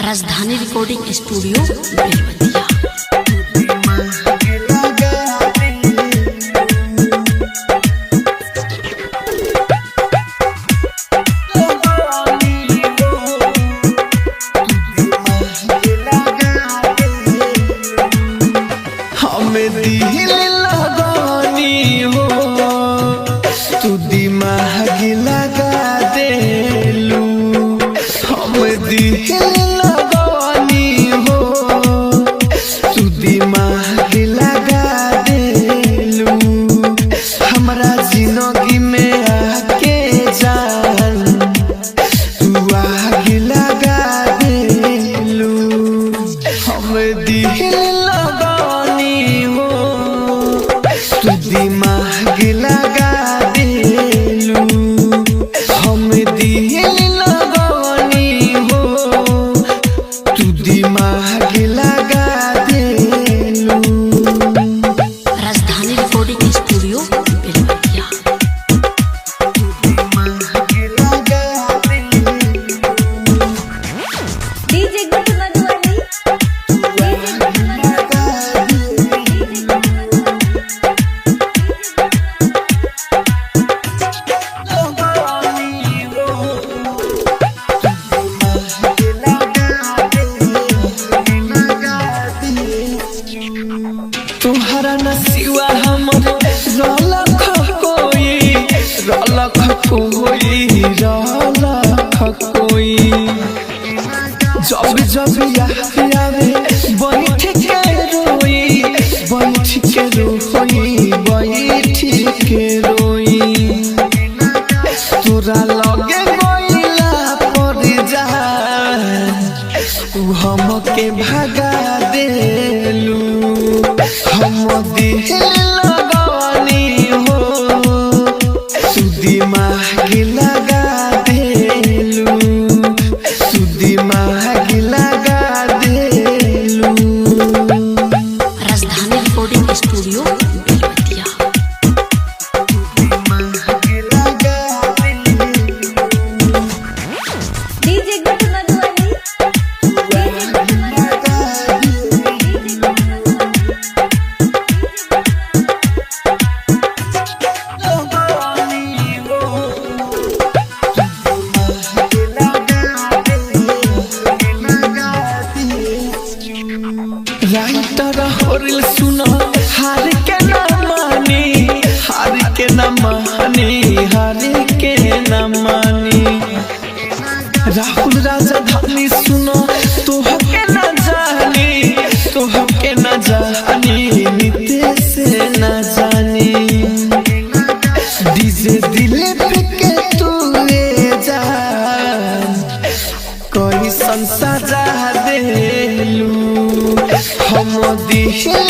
राजधानी recording studio Belwatia. हमें दिल लगानी हो तू दिमाग लगा देलू। हमें दिल लगानी हो तू दिमाग लगा देलू। हमरा जिंदगी में आके जान तू आग लगा देलू। हमें दिल तू दिमाग लगा देलू। हम दिल लगानी हो तू दिमाग लगा देलू। राजधानी रिकॉर्डिंग स्टूडियो बेलवतिया। तू दिमाग लगा देलू। डीजे गुड मधुबनी तुम्हारा नसीवा हमर रलख कोई जब जब याद आवे बैठ के रोई तोरा लगे गइला पर जा तू हमके भगा देलू। हम दिल लगानी हो तू दिमाग लगा देलू। तू दिमाग लगा देलू। राजधानी रिकॉर्डिंग स्टूडियो बेलवतिया। तू दिमाग लगा देलू। डीजे गुड मधुबनी राइटर होरिल सुनो हार के न मानी राहुल राजधानी सुनो तोहके न जानी नितेश से न जानी। डीजे दिल पे के तू जान कोई संसा जा देलू। हम दिल